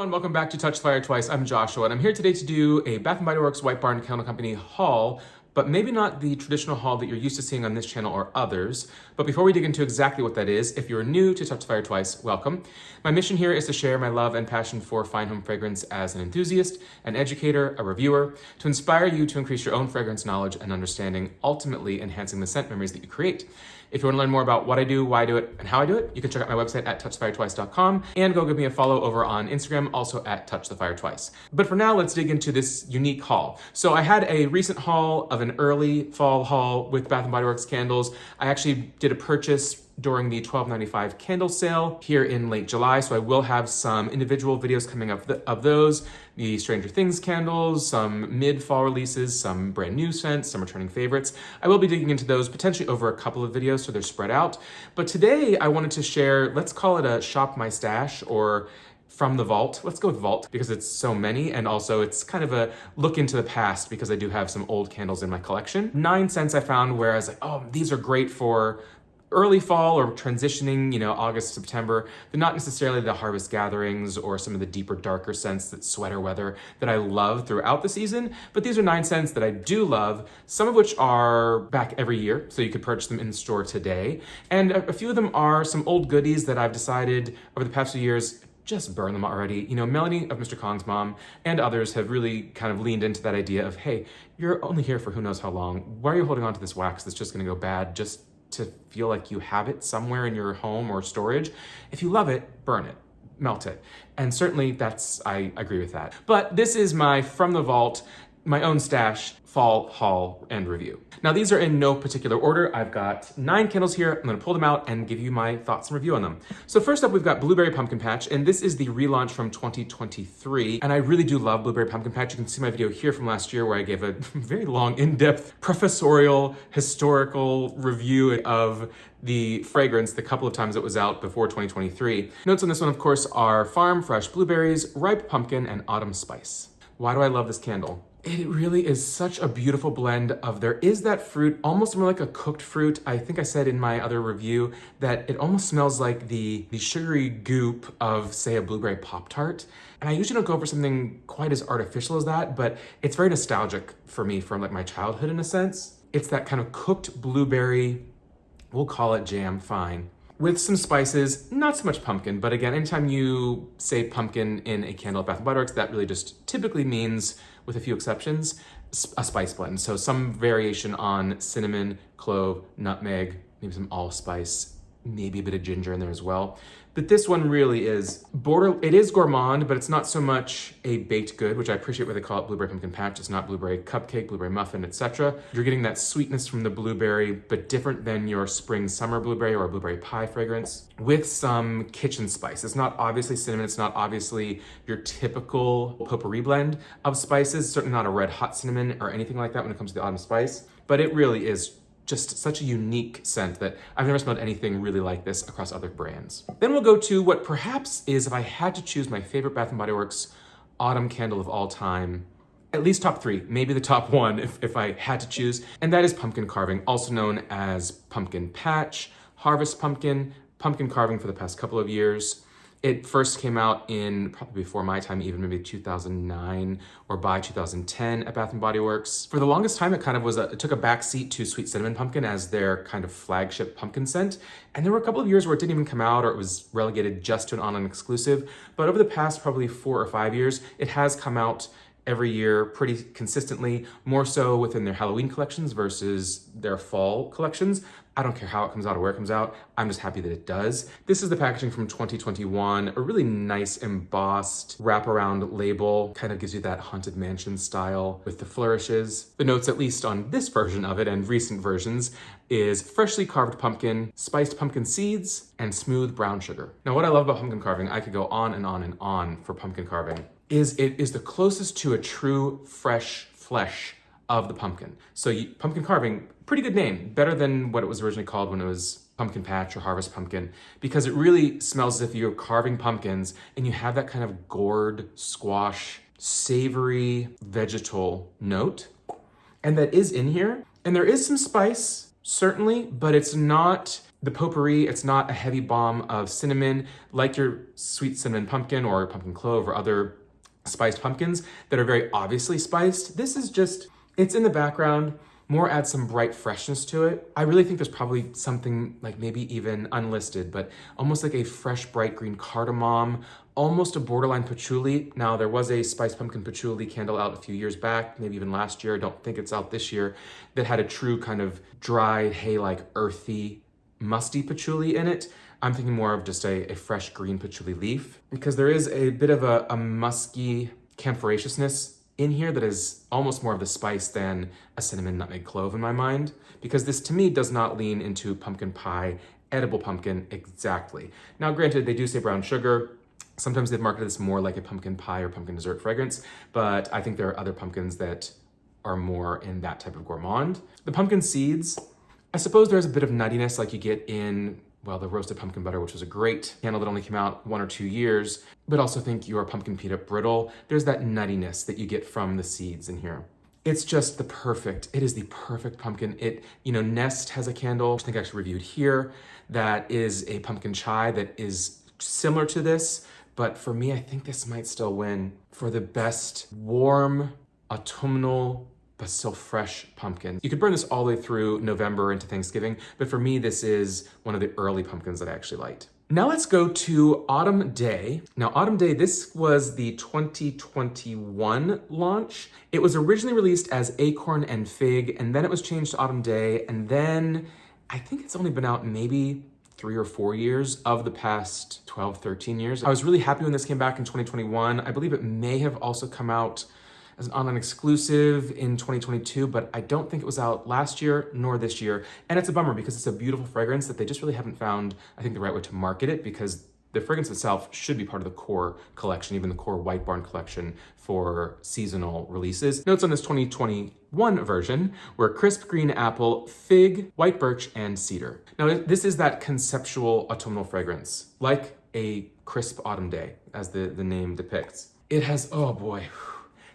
everyone, welcome back to Touch the Fire Twice. I'm Joshua, and I'm here today to do a Bath & Body Works White Barn Candle Company haul, but maybe not the traditional haul that you're used to seeing on this channel or others. But before we dig into exactly what that is, if you're new to Touch the Fire Twice, welcome. My mission here is to share my love and passion for fine home fragrance as an enthusiast, an educator, a reviewer, to inspire you to increase your own fragrance knowledge and understanding, ultimately enhancing the scent memories that you create. If you want to learn more about what I do, why I do it, and how I do it, you can check out my website at TouchTheFireTwice.com and go give me a follow over on Instagram, also at TouchTheFireTwice. But for now, let's dig into this unique haul. So I had a recent haul of an early fall haul with Bath & Body Works candles. I actually did a purchase during the $12.95 candle sale here in late July, so I will have some individual videos coming up of those, the Stranger Things candles, some mid-fall releases, some brand new scents, some returning favorites. I will be digging into those potentially over a couple of videos so they're spread out. But today I wanted to share, let's call it a Shop My Stash or from the vault. Let's go with vault because it's so many, and also it's kind of a look into the past because I do have some old candles in my collection. 9 scents I found where I was like, oh, these are great for early fall or transitioning, August, September. They're not necessarily the harvest gatherings or some of the deeper, darker scents that sweater weather that I love throughout the season. But these are 9 scents that I do love, some of which are back every year, so you could purchase them in store today. And a few of them are some old goodies that I've decided over the past few years, just burn them already. Melanie of Mr. Kong's mom and others have really kind of leaned into that idea of, hey, you're only here for who knows how long. Why are you holding on to this wax that's just gonna go bad just to feel like you have it somewhere in your home or storage? If you love it, burn it, melt it. And certainly I agree with that. But this is my From the Vault, my own stash, fall haul and review. Now these are in no particular order. I've got 9 candles here. I'm gonna pull them out and give you my thoughts and review on them. So first up, we've got Blueberry Pumpkin Patch, and this is the relaunch from 2023. And I really do love Blueberry Pumpkin Patch. You can see my video here from last year where I gave a very long, in-depth, professorial, historical review of the fragrance the couple of times it was out before 2023. Notes on this one, of course, are farm fresh blueberries, ripe pumpkin, and autumn spice. Why do I love this candle? It really is such a beautiful blend of, there is that fruit, almost more like a cooked fruit. I think I said in my other review that it almost smells like the sugary goop of, say, a blueberry Pop-Tart. And I usually don't go for something quite as artificial as that, but it's very nostalgic for me from like my childhood in a sense. It's that kind of cooked blueberry, we'll call it jam, fine, with some spices, not so much pumpkin, but again, anytime you say pumpkin in a candle at Bath & Body Works, that really just typically means, with a few exceptions, a spice blend. So some variation on cinnamon, clove, nutmeg, maybe some allspice, maybe a bit of ginger in there as well. But this one really is it is gourmand, but it's not so much a baked good, which I appreciate why they call it Blueberry Pumpkin Patch. It's not blueberry cupcake, blueberry muffin, etc. You're getting that sweetness from the blueberry, but different than your spring summer blueberry or blueberry pie fragrance, with some kitchen spice. It's not obviously cinnamon, it's not obviously your typical potpourri blend of spices, certainly not a red hot cinnamon or anything like that when it comes to the autumn spice, but it really is just such a unique scent that I've never smelled anything really like this across other brands. Then we'll go to what perhaps is, if I had to choose my favorite Bath & Body Works autumn candle of all time, at least top 3, maybe the top 1 if I had to choose, and that is Pumpkin Carving, also known as Pumpkin Patch, Harvest Pumpkin, Pumpkin Carving for the past couple of years. It first came out in probably before my time, even maybe 2009 or by 2010 at Bath & Body Works. For the longest time, it kind of it took a back seat to Sweet Cinnamon Pumpkin as their kind of flagship pumpkin scent. And there were a couple of years where it didn't even come out, or it was relegated just to an online exclusive. But over the past probably 4 or 5 years, it has come out every year pretty consistently, more so within their Halloween collections versus their fall collections. I don't care how it comes out or where it comes out. I'm just happy that it does. This is the packaging from 2021, a really nice embossed wraparound label. Kind of gives you that Haunted Mansion style with the flourishes. The notes, at least on this version of it and recent versions, is freshly carved pumpkin, spiced pumpkin seeds, and smooth brown sugar. Now, what I love about pumpkin carving, I could go on and on and on for pumpkin carving, is it is the closest to a true fresh flesh of the pumpkin. So pumpkin carving, pretty good name, better than what it was originally called when it was Pumpkin Patch or Harvest Pumpkin, because it really smells as if you're carving pumpkins and you have that kind of gourd, squash, savory, vegetal note. And that is in here. And there is some spice, certainly, but it's not The potpourri, it's not a heavy bomb of cinnamon like your sweet cinnamon pumpkin or pumpkin clove or other spiced pumpkins that are very obviously spiced. This is just, it's in the background, more adds some bright freshness to it. I really think there's probably something like maybe even unlisted, but almost like a fresh, bright green cardamom, almost a borderline patchouli. Now, there was a spiced pumpkin patchouli candle out a few years back, maybe even last year, I don't think it's out this year, that had a true kind of dried, hay-like, earthy, musty patchouli in it. I'm thinking more of just a fresh green patchouli leaf, because there is a bit of a musky camphoraceousness in here that is almost more of the spice than a cinnamon nutmeg clove in my mind, because this to me does not lean into pumpkin pie, edible pumpkin exactly. Now granted, they do say brown sugar. Sometimes they've marketed this more like a pumpkin pie or pumpkin dessert fragrance, but I think there are other pumpkins that are more in that type of gourmand. The pumpkin seeds, I suppose there's a bit of nuttiness like you get in, well, the roasted pumpkin butter, which was a great candle that only came out 1 or 2 years, but also think your pumpkin peanut brittle. There's that nuttiness that you get from the seeds in here. It's just it is the perfect pumpkin. Nest has a candle, which I think I actually reviewed here, that is a pumpkin chai that is similar to this, but for me, I think this might still win for the best warm, autumnal, but still fresh pumpkin. You could burn this all the way through November into Thanksgiving, but for me, this is one of the early pumpkins that I actually liked. Now let's go to Autumn Day. Now Autumn Day, this was the 2021 launch. It was originally released as Acorn and Fig, and then it was changed to Autumn Day, and then I think it's only been out maybe 3 or 4 years of the past 12, 13 years. I was really happy when this came back in 2021. I believe it may have also come out as an online exclusive in 2022, but I don't think it was out last year nor this year. And it's a bummer because it's a beautiful fragrance that they just really haven't found, I think, the right way to market it, because the fragrance itself should be part of the core collection, even the core White Barn collection for seasonal releases. Notes on this 2021 version were crisp green apple, fig, white birch, and cedar. Now, this is that conceptual autumnal fragrance, like a crisp autumn day, as the name depicts. It has, oh boy,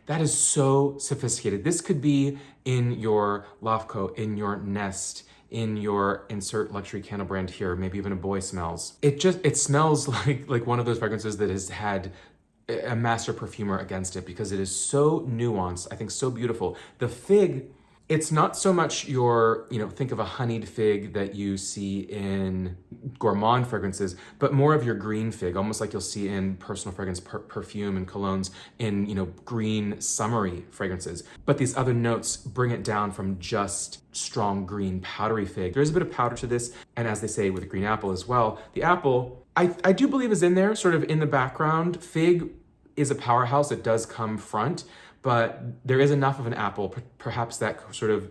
that is so sophisticated. This could be in your loft coat, in your Nest, in your insert luxury candle brand here, maybe even a Boy Smells. It smells like one of those fragrances that has had a master perfumer against it, because it is so nuanced, I think so beautiful. The fig, it's not so much your, think of a honeyed fig that you see in gourmand fragrances, but more of your green fig, almost like you'll see in personal fragrance, perfume and colognes, in, green summery fragrances. But these other notes bring it down from just strong green powdery fig. There's a bit of powder to this, and as they say with the green apple as well, the apple, I do believe is in there, sort of in the background. Fig is a powerhouse, it does come front, but there is enough of an apple, perhaps that sort of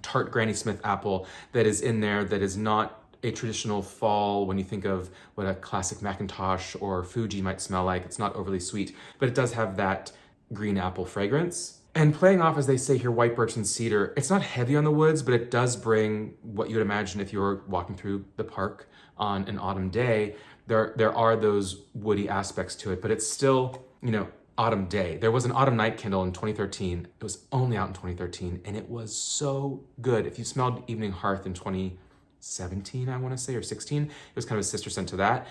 tart Granny Smith apple that is in there, that is not a traditional fall when you think of what a classic Macintosh or Fuji might smell like. It's not overly sweet, but it does have that green apple fragrance. And playing off, as they say here, white birch and cedar, it's not heavy on the woods, but it does bring what you would imagine if you were walking through the park on an autumn day. There are those woody aspects to it, but it's still, Autumn Day. There was an Autumn Night candle in 2013. It was only out in 2013, and it was so good. If you smelled Evening Hearth in 2017, I want to say, or 16, it was kind of a sister scent to that.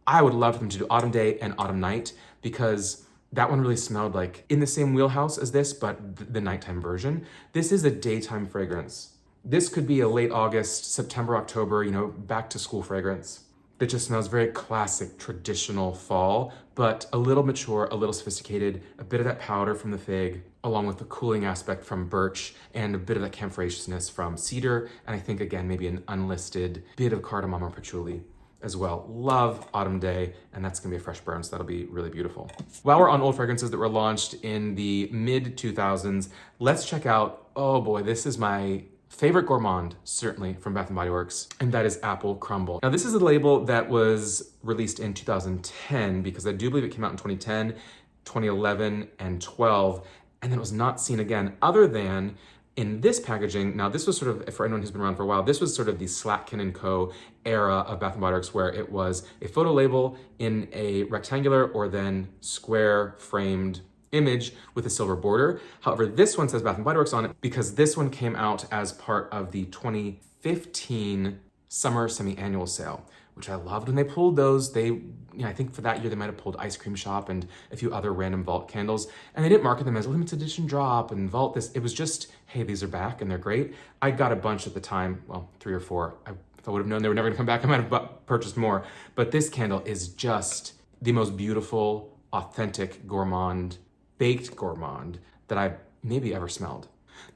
I would love for them to do Autumn Day and Autumn Night, because that one really smelled like in the same wheelhouse as this, but the nighttime version. This is a daytime fragrance. This could be a late August, September, October, back to school fragrance. That just smells very classic, traditional fall, but a little mature, a little sophisticated, a bit of that powder from the fig, along with the cooling aspect from birch, and a bit of that camphoraceousness from cedar, and I think, again, maybe an unlisted bit of cardamom or patchouli as well. Love Autumn Day, and that's gonna be a fresh burn, so that'll be really beautiful. While we're on old fragrances that were launched in the mid-2000s, let's check out, oh boy, this is my favorite gourmand, certainly, from Bath & Body Works, and that is Apple Crumble. Now, this is a label that was released in 2010, because I do believe it came out in 2010, 2011, and 12, and then it was not seen again, other than in this packaging. Now, this was sort of, for anyone who's been around for a while, this was sort of the Slatkin & Co. era of Bath & Body Works, where it was a photo label in a rectangular or then square framed image with a silver border. However, this one says Bath & Body Works on it because this one came out as part of the 2015 summer semi-annual sale, which I loved when they pulled those. I think for that year they might have pulled Ice Cream Shop and a few other random vault candles, and they didn't market them as a limited edition drop and vault this. It was just, hey, these are back and they're great. I got a bunch at the time, well, 3 or 4. If I would have known they were never gonna come back, I might have purchased more. But this candle is just the most beautiful, authentic gourmand, baked gourmand that I've maybe ever smelled.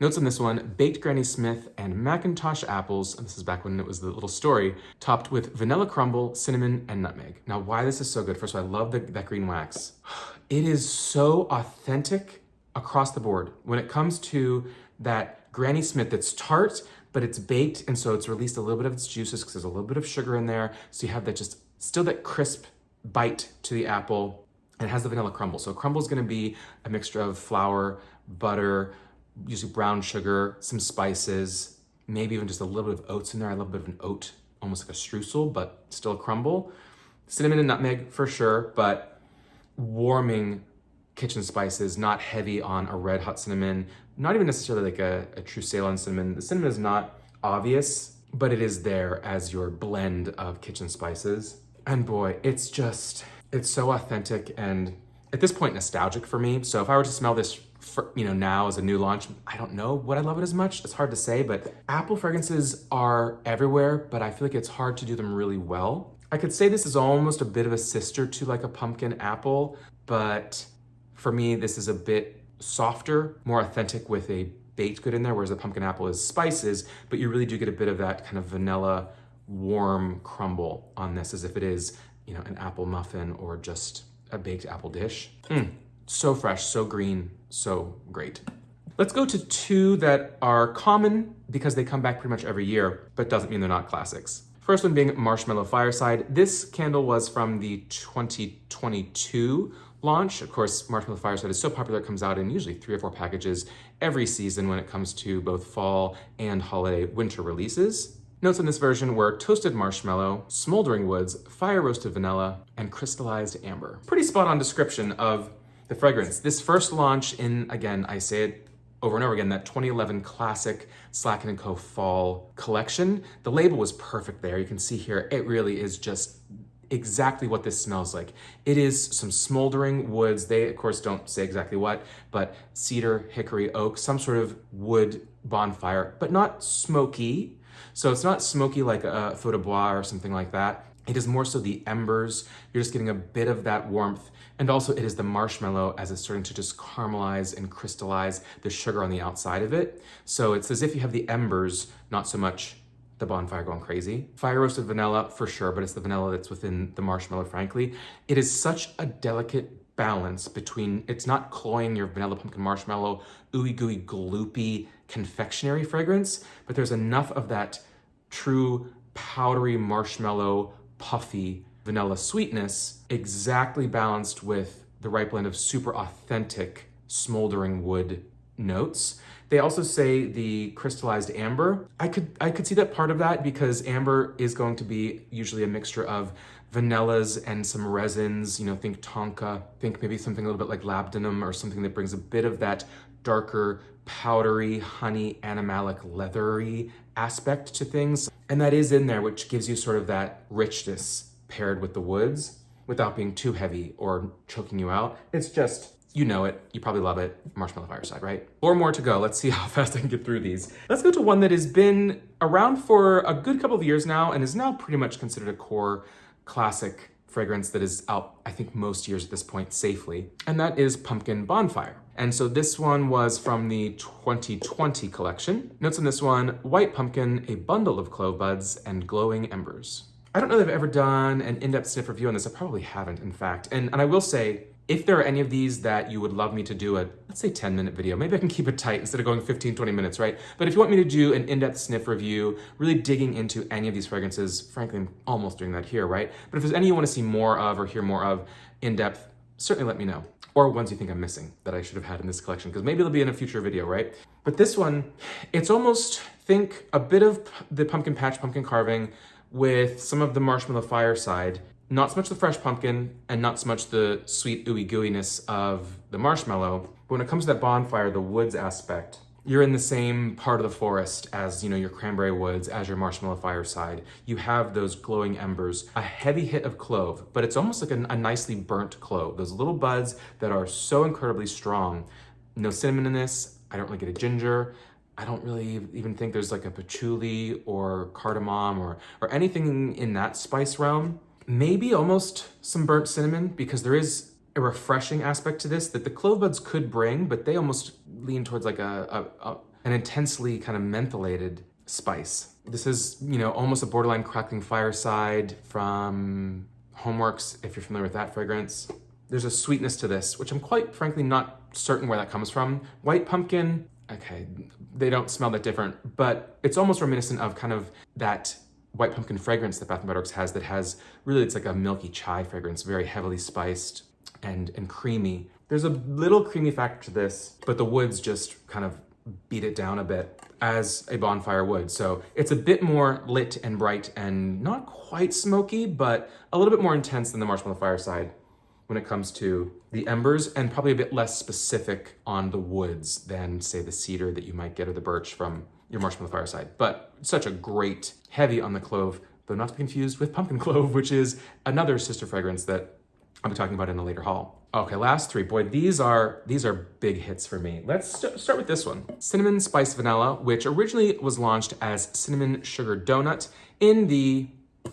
Notes on this one: baked Granny Smith and Macintosh apples, and this is back when it was the little story, topped with vanilla crumble, cinnamon, and nutmeg. Now, why this is so good, first of all, I love that green wax. It is so authentic across the board. When it comes to that Granny Smith that's tart, but it's baked, and so it's released a little bit of its juices because there's a little bit of sugar in there, so you have that just, still that crisp bite to the apple, and it has the vanilla crumble. So crumble is gonna be a mixture of flour, butter, usually brown sugar, some spices, maybe even just a little bit of oats in there. I love a bit of an oat, almost like a streusel, but still a crumble. Cinnamon and nutmeg for sure, but warming kitchen spices, not heavy on a red hot cinnamon, not even necessarily like a true Ceylon cinnamon. The cinnamon is not obvious, but it is there as your blend of kitchen spices. And boy, it's so authentic and at this point nostalgic for me. So if I were to smell this now as a new launch, I don't know would I love it as much. It's hard to say, but apple fragrances are everywhere, but I feel like it's hard to do them really well. I could say this is almost a bit of a sister to like a pumpkin apple, but for me, this is a bit softer, more authentic with a baked good in there, whereas the pumpkin apple is spices, but you really do get a bit of that kind of vanilla, warm crumble on this as if it is, an apple muffin or just a baked apple dish. So fresh, so green, so great. Let's go to 2 that are common because they come back pretty much every year, but doesn't mean they're not classics. First one being Marshmallow Fireside. This candle was from the 2022 launch. Of course, Marshmallow Fireside is so popular, it comes out in usually 3 or 4 packages every season when it comes to both fall and holiday winter releases. Notes on this version were toasted marshmallow, smoldering woods, fire roasted vanilla, and crystallized amber. Pretty spot on description of the fragrance. This first launch in, again, I say it over and over again, that 2011 classic Slacken & Co. fall collection. The label was perfect there. You can see here, it really is just exactly what this smells like. It is some smoldering woods. They, of course, don't say exactly what, but cedar, hickory, oak, some sort of wood bonfire, but not smoky. So it's not smoky like a feu de bois or something like that. It is more so the embers. You're just getting a bit of that warmth. And also it is the marshmallow as it's starting to just caramelize and crystallize the sugar on the outside of it. So it's as if you have the embers, not so much the bonfire going crazy. Fire roasted vanilla for sure, but it's the vanilla that's within the marshmallow, frankly. It is such a delicate balance between, it's not cloying your vanilla pumpkin marshmallow, ooey gooey gloopy confectionery fragrance, but there's enough of that true powdery marshmallow puffy vanilla sweetness, exactly balanced with the right blend of super authentic smoldering wood notes. They also say the crystallized amber. I could see that part of that because amber is going to be usually a mixture of vanillas and some resins, think tonka, think maybe something a little bit like labdanum or something that brings a bit of that darker, powdery, honey, animalic, leathery aspect to things. And that is in there, which gives you sort of that richness paired with the woods without being too heavy or choking you out. It's just, you know it, you probably love it, Marshmallow Fireside, right? 4 more to go. Let's see how fast I can get through these. Let's go to one that has been around for a good couple of years now and is now pretty much considered a core classic fragrance that is out, I think, most years at this point safely, and that is Pumpkin Bonfire. And so this one was from the 2020 collection. Notes on this one: white pumpkin, a bundle of clove buds, and glowing embers. I don't know that I've ever done an in-depth sniff review on this. I probably haven't, in fact. And I will say, if there are any of these that you would love me to do a, let's say 10-minute video, maybe I can keep it tight instead of going 15, 20 minutes, right? But if you want me to do an in-depth sniff review, really digging into any of these fragrances, frankly, I'm almost doing that here, right? But if there's any you want to see more of or hear more of in-depth, certainly let me know. Or ones you think I'm missing that I should have had in this collection, because maybe it'll be in a future video, right? But this one, it's almost, think a bit of the pumpkin patch pumpkin carving with some of the Marshmallow Fireside. Not so much the fresh pumpkin and not so much the sweet ooey gooiness of the marshmallow. But when it comes to that bonfire, the woods aspect, you're in the same part of the forest as, your cranberry woods, as your Marshmallow Fireside. You have those glowing embers, a heavy hit of clove, but it's almost like a nicely burnt clove. Those little buds that are so incredibly strong. No cinnamon in this. I don't really get a ginger. I don't really even think there's like a patchouli or cardamom or anything in that spice realm. Maybe almost some burnt cinnamon, because there is a refreshing aspect to this that the clove buds could bring, but they almost lean towards like an intensely kind of mentholated spice. This is, almost a borderline crackling fireside from Homeworks, if you're familiar with that fragrance. There's a sweetness to this, which I'm quite frankly not certain where that comes from. White pumpkin, okay, they don't smell that different, but it's almost reminiscent of kind of that white pumpkin fragrance that Bath & Body Works has, that has really, it's like a milky chai fragrance, very heavily spiced and creamy. There's a little creamy factor to this, but the woods just kind of beat it down a bit, as a bonfire would. So it's a bit more lit and bright and not quite smoky, but a little bit more intense than the Marshmallow Fireside when it comes to the embers, and probably a bit less specific on the woods than, say, the cedar that you might get or the birch from your Marshmallow Fireside. But such a great, heavy on the clove, though not to be confused with pumpkin clove, which is another sister fragrance that I'll be talking about in a later haul. Okay, last three. Boy, these are big hits for me. Let's start with this one. Cinnamon Spice Vanilla, which originally was launched as Cinnamon Sugar Donut in the,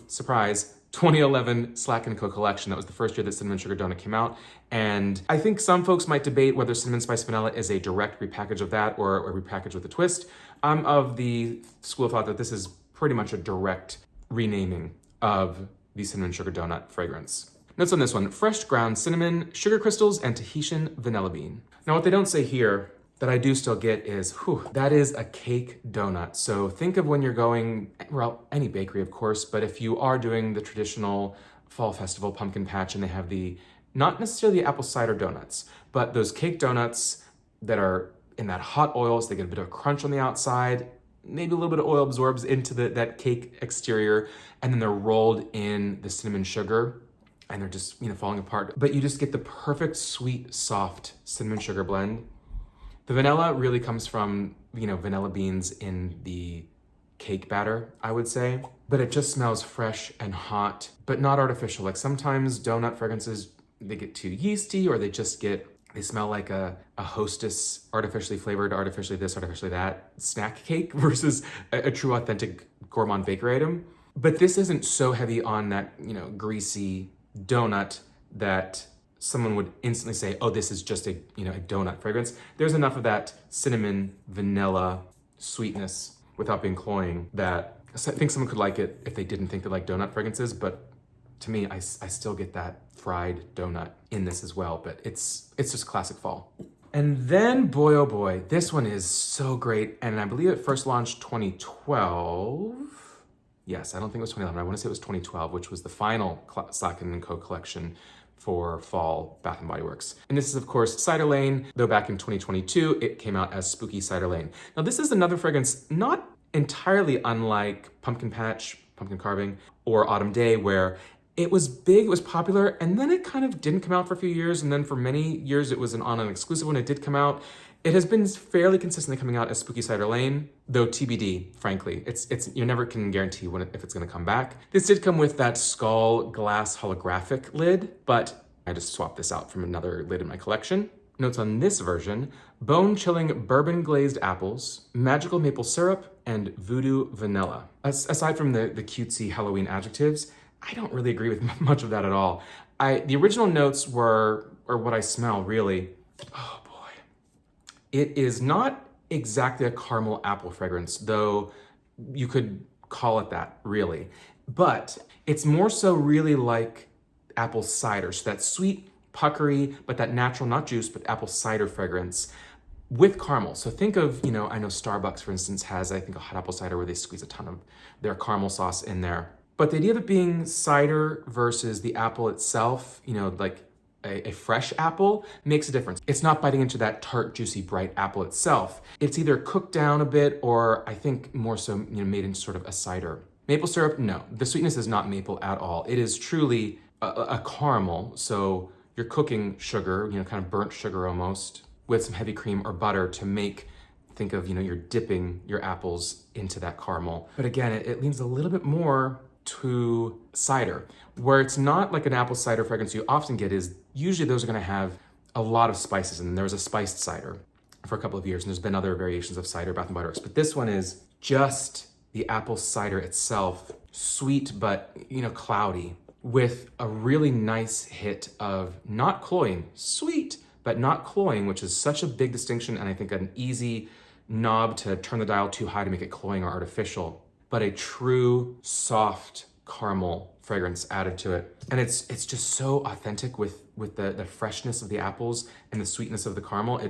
surprise, 2011 Slack & Co collection. That was the first year that Cinnamon Sugar Donut came out. And I think some folks might debate whether Cinnamon Spice Vanilla is a direct repackage of that or a repackage with a twist. I'm of the school of thought that this is pretty much a direct renaming of the Cinnamon Sugar Donut fragrance. Notes on this one: fresh ground cinnamon, sugar crystals, and Tahitian vanilla bean. Now, what they don't say here that I do still get is, that is a cake donut. So think of when you're going, well, any bakery, of course, but if you are doing the traditional fall festival pumpkin patch and they have not necessarily apple cider donuts, but those cake donuts that are in that hot oil, so they get a bit of a crunch on the outside, maybe a little bit of oil absorbs into that cake exterior, and then they're rolled in the cinnamon sugar, and they're just, falling apart. But you just get the perfect sweet, soft cinnamon sugar blend. The vanilla really comes from, vanilla beans in the cake batter, I would say. But it just smells fresh and hot, but not artificial. Like sometimes donut fragrances, they get too yeasty, or they smell like a Hostess artificially flavored, artificially this, artificially that snack cake versus a true authentic gourmand bakery item. But this isn't so heavy on that, greasy donut that someone would instantly say, oh, this is just a donut fragrance. There's enough of that cinnamon, vanilla sweetness without being cloying that I think someone could like it if they didn't think they like donut fragrances. But to me, I still get that fried donut in this as well. But it's just classic fall. And then, boy, oh boy, this one is so great. And I believe it first launched 2012. Yes, I don't think it was 2011. I want to say it was 2012, which was the final Slack & Co collection for fall Bath & Body Works. And this is, of course, Cider Lane, though back in 2022, it came out as Spooky Cider Lane. Now, this is another fragrance not entirely unlike Pumpkin Patch, Pumpkin Carving, or Autumn Day, where it was big, it was popular, and then it kind of didn't come out for a few years, and then for many years it was on an exclusive when it did come out. It has been fairly consistently coming out as Spooky Cider Lane, though TBD, frankly. You never can guarantee if it's gonna come back. This did come with that skull glass holographic lid, but I just swapped this out from another lid in my collection. Notes on this version: bone-chilling bourbon-glazed apples, magical maple syrup, and voodoo vanilla. Aside from the cutesy Halloween adjectives, I don't really agree with much of that at all. The original notes or what I smell, really, oh boy. It is not exactly a caramel apple fragrance, though you could call it that, really. But it's more so really like apple cider, so that sweet, puckery, but that natural, not juice, but apple cider fragrance with caramel. So think of, I know Starbucks, for instance, has, I think, a hot apple cider where they squeeze a ton of their caramel sauce in there. But the idea of it being cider versus the apple itself, like a fresh apple, makes a difference. It's not biting into that tart, juicy, bright apple itself. It's either cooked down a bit, or I think more so, made into sort of a cider. Maple syrup, no. The sweetness is not maple at all. It is truly a caramel. So you're cooking sugar, kind of burnt sugar almost, with some heavy cream or butter to make think of, you're dipping your apples into that caramel. But again, it leans a little bit more to cider, where it's not like an apple cider fragrance you often get is usually those are gonna have a lot of spices, and there was a spiced cider for a couple of years, and there's been other variations of cider, Bath & Body Works, but this one is just the apple cider itself, sweet but, cloudy, with a really nice hit of not cloying, sweet, but not cloying, which is such a big distinction, and I think an easy knob to turn the dial too high to make it cloying or artificial, but a true soft caramel fragrance added to it. And it's just so authentic with the freshness of the apples and the sweetness of the caramel.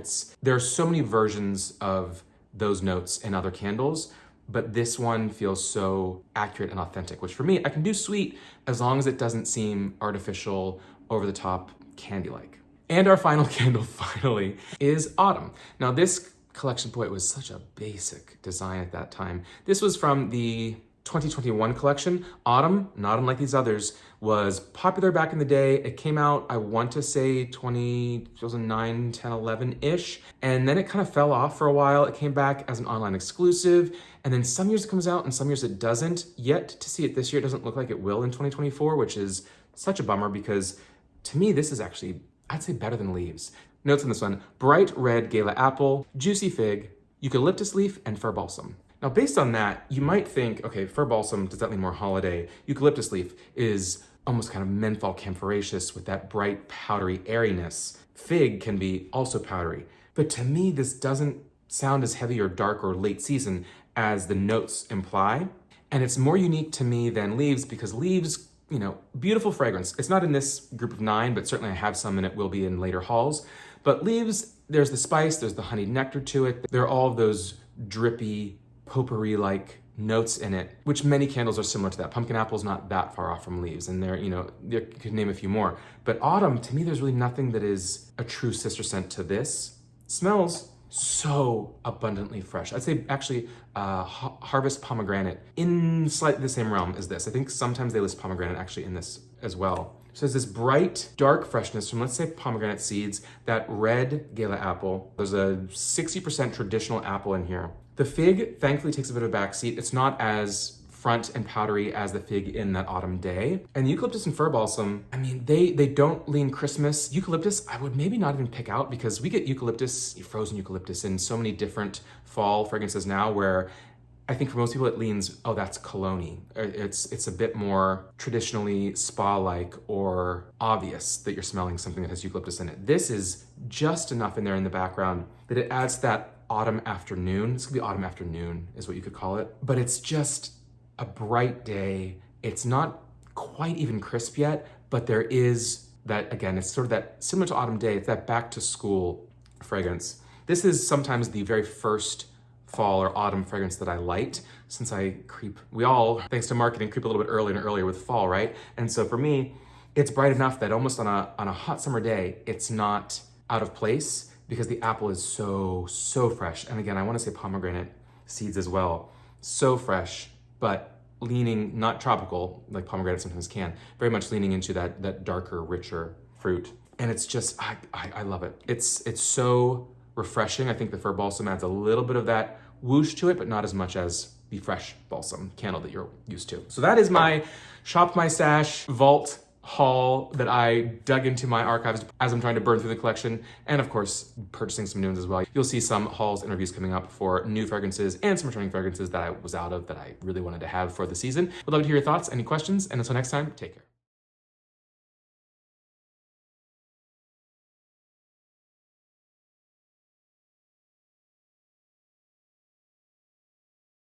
There are so many versions of those notes in other candles, but this one feels so accurate and authentic, which for me, I can do sweet as long as it doesn't seem artificial, over the top, candy-like. And our final candle, finally, is Autumn. Now this collection, boy, it was such a basic design at that time. This was from the 2021 collection. Autumn, not unlike these others, was popular back in the day. It came out, I want to say 2009, 10, 11-ish. And then it kind of fell off for a while. It came back as an online exclusive. And then some years it comes out and some years it doesn't. Yet to see it this year, it doesn't look like it will in 2024, which is such a bummer because to me, this is actually, I'd say, better than Leaves. Notes on this one: bright red gala apple, juicy fig, eucalyptus leaf, and fir balsam. Now, based on that, you might think, okay, fir balsam, does that mean more holiday? Eucalyptus leaf is almost kind of menthol camphoraceous with that bright, powdery airiness. Fig can be also powdery. But to me, this doesn't sound as heavy or dark or late season as the notes imply. And it's more unique to me than Leaves because Leaves, beautiful fragrance. It's not in this group of 9, but certainly I have some and it will be in later hauls. But Leaves, there's the spice, there's the honeyed nectar to it. There are all of those drippy, potpourri-like notes in it, which many candles are similar to that. Pumpkin apple's not that far off from Leaves, and you could name a few more. But Autumn, to me, there's really nothing that is a true sister scent to this. Smells so abundantly fresh. I'd say actually Harvest Pomegranate in slightly the same realm as this. I think sometimes they list pomegranate actually in this as well. So there's this bright, dark freshness from, let's say, pomegranate seeds, that red gala apple. There's a 60% traditional apple in here. The fig, thankfully, takes a bit of a backseat. It's not as front and powdery as the fig in that autumn day. And eucalyptus and fir balsam, I mean, they don't lean Christmas. Eucalyptus, I would maybe not even pick out because we get eucalyptus, frozen eucalyptus, in so many different fall fragrances now where I think for most people it leans, oh, that's cologne-y. It's a bit more traditionally spa-like or obvious that you're smelling something that has eucalyptus in it. This is just enough in there in the background that it adds that autumn afternoon. This could be autumn afternoon is what you could call it. But it's just a bright day. It's not quite even crisp yet, but there is that, again, it's sort of that, similar to autumn day, it's that back to school fragrance. This is sometimes the very first fall or autumn fragrance that I light, since we all, thanks to marketing, creep a little bit earlier and earlier with fall, right? And so for me, it's bright enough that almost on a hot summer day, it's not out of place because the apple is so fresh. And again, I want to say pomegranate seeds as well. So fresh, but leaning, not tropical, like pomegranate sometimes can, very much leaning into that darker, richer fruit. And it's just, I love it. It's so refreshing. I think the fir balsam adds a little bit of that whoosh to it, but not as much as the fresh balsam candle that you're used to. So that is my Shop My Stash Vault haul that I dug into my archives as I'm trying to burn through the collection, and of course, purchasing some new ones as well. You'll see some hauls and reviews coming up for new fragrances and some returning fragrances that I was out of that I really wanted to have for the season. Would love to hear your thoughts, any questions, and until next time, take care.